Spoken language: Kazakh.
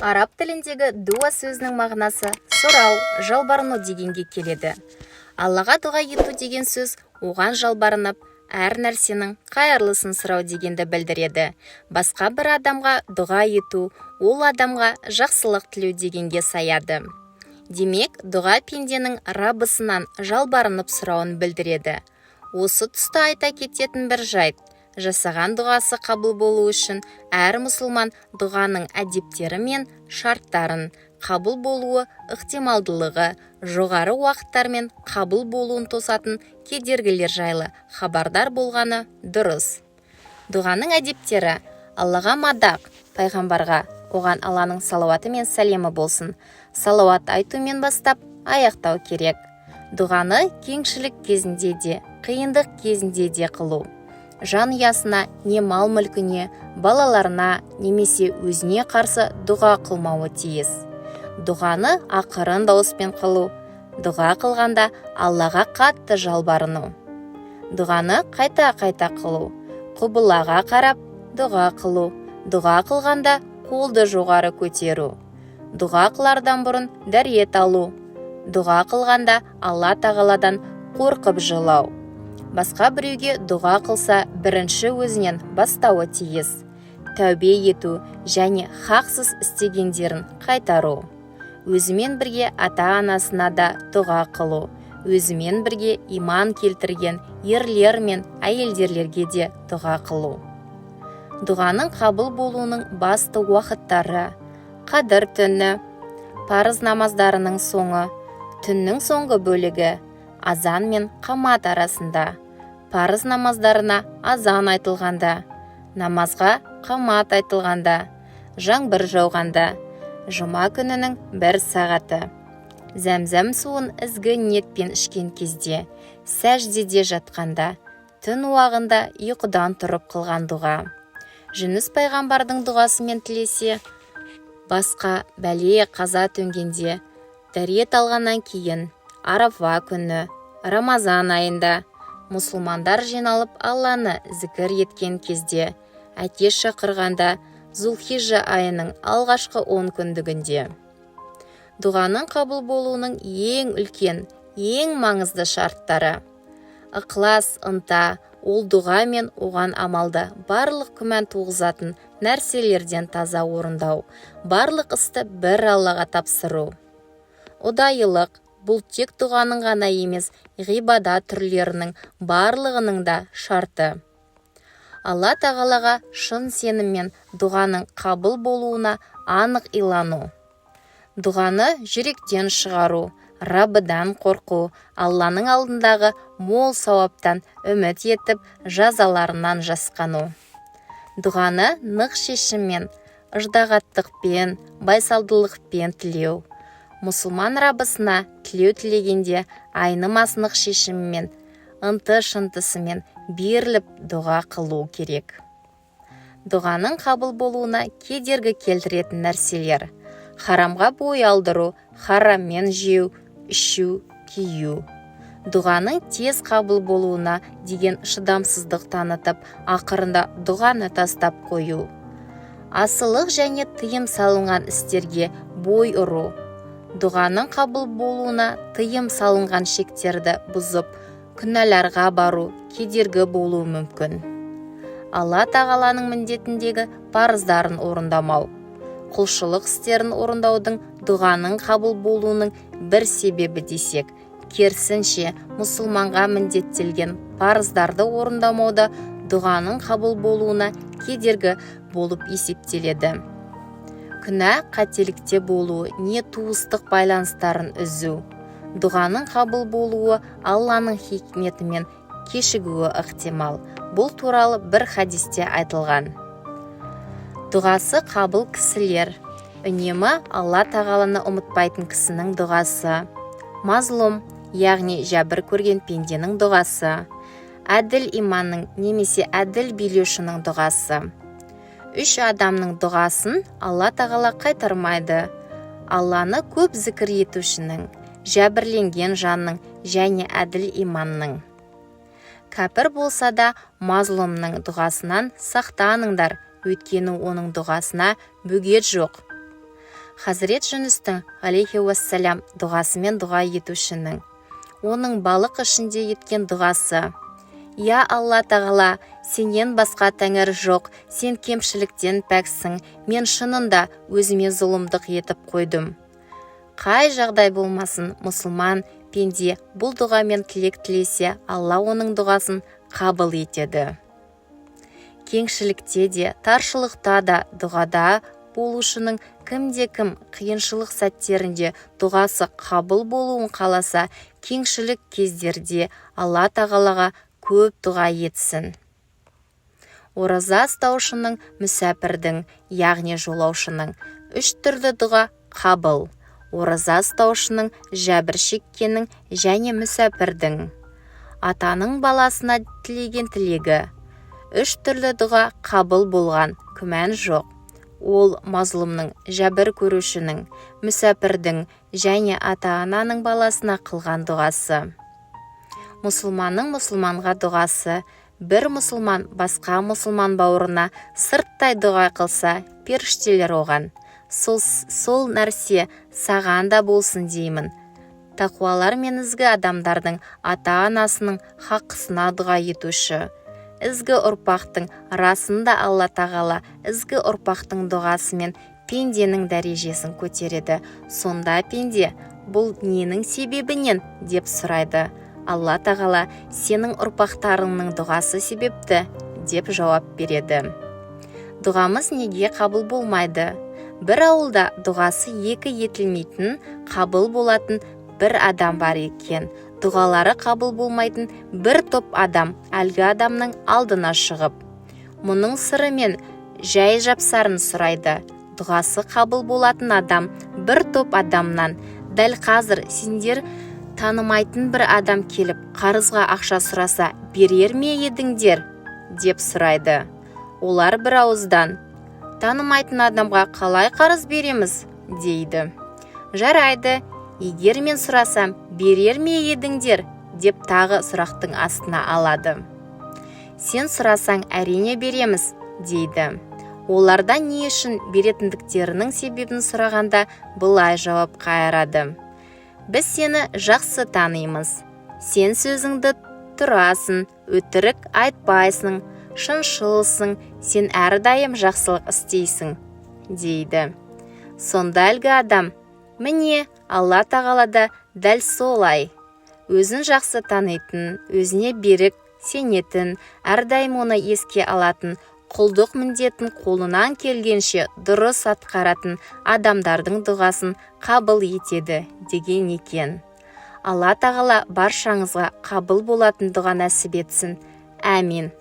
Араб тіліндегі дуа сөзінің мағынасы сұрау, жалбарыну дегенге келеді. Аллаға дұға ету деген сөз оған жалбарынып, әр нәрсенің қайырлысын сұрау дегенді білдіреді. Басқа бір адамға дұға ету, ол адамға жақсылық тілеу дегенге саяды. Демек, дұға пенденің Раббысынан жалбарынып сұрауын білдіреді. Осы тұста айта кететін бір жайт. Жасаған дұғасы қабыл болу үшін әр мұсылман дұғаның әдептері мен шарттарын, қабыл болуы ықтималдылығы, жоғары уақыттармен қабыл болуын тосатын кедергілер жайлы хабардар болғаны дұрыс. Дұғаның әдептері: Аллаға мадақ, пайғамбарға, оған Алланың салауаты мен сәлемі болсын, салауат айтумен бастап аяқтау керек. Дұғаны кеңшілік кезінде де, қиындық кезінде де қылу. Жанұясына, не мал мүлкіне, балаларына, немесе өзіне қарсы дұға қылмауы тиіс. Дұғаны ақырын дауыспен қылу. Дұға қылғанда Аллаға қатты жалбарыну. Дұғаны қайта-қайта қылу. Құбылаға қарап дұға қылу. Дұға қылғанда қолды жоғары көтеру. Дұға қылардан бұрын дәрет алу. Дұға қылғанда Алла тағаладан қорқып жылау. Басқа біреуге дұға қылса, бірінші өзінен бастауы тиіс. Тәубе ету және хақсыз істегендерін қайтару. Өзімен бірге ата-анасына да дұға қылу. Өзімен бірге иман келтірген ерлер мен әйелдерлерге де дұға қылу. Дұғаның қабыл болуының басты уақыттары: қадір түні, парыз намаздарының соңы, түннің соңғы бөлігі, азан мен қамат арасында, парыз намаздарына азан айтылғанда, намазға қамат айтылғанда, жаңбыр жауғанда, жұма күнінің 1 сағаты, зәмзәм суын ізгі ниетпен ішкен кезде, сәждеде жатқанда, түн уағында ұйқыдан тұрып қылған дұға. Жүніс пайғамбардың дұғасымен тілесе, басқа бәле қаза төнгенде, дәрет алғаннан кейін, Арафа күні, Рамазан айында, мұсылмандар жиналып Алланы зікір еткен кезде, әке шақырғанда, Зулхижжа айының алғашқы 10 күндігінде. Дұғаның қабыл болуының ең үлкен, ең маңызды шарттары: ықылас, ынта, ол дұға мен оған амалды барлық күмән туғызатын нәрселерден таза орындау, барлық істі бір Аллаға тапсыру. Ұдайылық, бұл тек дұғаның ғана емес, ғибадат түрлерінің барлығының да шарты. Алла тағалаға шын сеніммен дұғаның қабыл болуына анық илану. Дұғаны жүректен шығару, Раббыдан қорқу, Алланың алдындағы мол сауаптан үміт етіп, жазаларынан жасқану. Дұғаны нық шешіммен, ыждағаттықпен, байсалдылықпен тілеу. Мұсылман Раббысына тілеу тілегенде айнымас нық шешіммен, ынты-шынтысымен беріліп дұға қылу керек. Дұғаның қабыл болуына кедергі келтіретін нәрселер: харамға бой алдыру, хараммен жеу, ішу, кию. Дұғаның тез қабыл болуына деген шыдамсыздық танытып, ақырында дұғаны тастап қою. Асылық және тыйым салынған істерге бой ұру. Дұғаның қабыл болуына тыйым салынған шектерді бұзып, күнәларға бару кедергі болуы мүмкін. Алла тағаланың міндетіндегі парыздарын орындамау. Құлшылық істерін орындаудың дұғаның қабыл болуының бір себебі десек, керісінше мұсылманға міндеттелген парыздарды орындамауда дұғаның қабыл болуына кедергі болып есептеледі. Күнә қателікте болуы не туыстық байланыстарын үзу. Дұғаның қабыл болуы Алланың хикметімен кешігуі ықтимал. Бұл туралы бір хадисте айтылған. Дұғасы қабыл кісілер: үнемі Алла тағаланы ұмытпайтын кісінің дұғасы, мазлум, яғни жәбір көрген пенденің дұғасы, әділ иманның немесе әділ билеушінің дұғасы. 3 адамның дұғасын Алла тағала қайтармайды: Алланы көп зікір етушінің, жәбірленген жанның және әділ иманның. Кәпір болса да мазлумның дұғасынан сақтаныңдар, өйткені оның дұғасына бөгет жоқ. Хазірет Жүністің алейхи уассалям дұғасымен дұға етушінің. Оның балық ішінде еткен дұғасы: «Я Алла тағала, сенен басқа тәңір жоқ, сен кемшіліктен пәксің, мен шынында өзіме зұлымдық етіп қойдым». Қай жағдай болмасын, мұсылман пенде бұл дұғамен тілек тілесе, Алла оның дұғасын қабыл етеді. Кеңшілікте де, таршылықта да, дұғада болушының кімде-кім қиыншылық сәттерінде дұғасы қабыл болуын қаласа, кеңшілік кездерде Алла тағалаға көп дұға етсін. Ораза ұстаушының, мүсәпірдің, яғни жолаушының 3 түрлі дұға қабыл. Ораза ұстаушының, жәбір шеккеннің және мүсәпірдің. Атаның баласына тілеген тілегі. 3 түрлі дұға қабыл болған, күмән жоқ. Ол мазлұмның, жәбір көрушінің, мүсәпірдің және ата-ананың баласына қылған дұғасы. Мұсылманның мұсылманға дұғасы: бір мұсылман басқа мұсылман бауырына сырттай дұға қылса, періштелер оған: сол нәрсе саған да болсын деймін. Тақуалар мен ізгі адамдардың ата-анасының хаққысына дұға етуші. Ізгі ұрпақтың расында Алла тағала ізгі ұрпақтың дұғасымен пенденің дәрежесін көтереді. Сонда пенде бұл ненің себебінен деп сұрайды. Алла тағала сенің ұрпақтарыңның дұғасы себепті деп жауап береді. Дұғамыз неге қабыл болмайды? Бір ауылда дұғасы 2 етілмейтін, қабыл болатын бір адам бар екен. Дұғалары қабыл болмайтын бір топ адам әлгі адамның алдына шығып, мұның сыры мен жай жапсарын сұрайды. Дұғасы қабыл болатын адам бір топ адамнан: дәл қазір сендер танымайтын бір адам келіп қарызға ақша сұраса, берер ме едіңдер? Деп сұрайды. Олар бір ауыздан: танымайтын адамға қалай қарыз береміз? Дейді. Жарайды, егер мен сұрасам, берер ме едіңдер? Деп тағы сұрақтың астына алады. Сен сұрасаң, әрине береміз, дейді. Олардан не үшін беретіндіктерінің себебін сұрағанда былай жауап қайырады: біз сені жақсы танимыз. Сен сөзіңді тұрасың, өтірік айтпайсың, шыншылсың, сен әрдайым жақсылық істейсің, дейді. Сонда әлгі адам: міне, Алла тағала да дәл солай. Өзін жақсы танитын, өзіне берік сенетін, әрдайым оны еске алатын, құлдық міндетін қолынан келгенше дұрыс атқаратын адамдардың дұғасын қабыл етеді деген екен. Алла тағала баршаңызға қабыл болатын дұға нәсіп етсін. Әмин.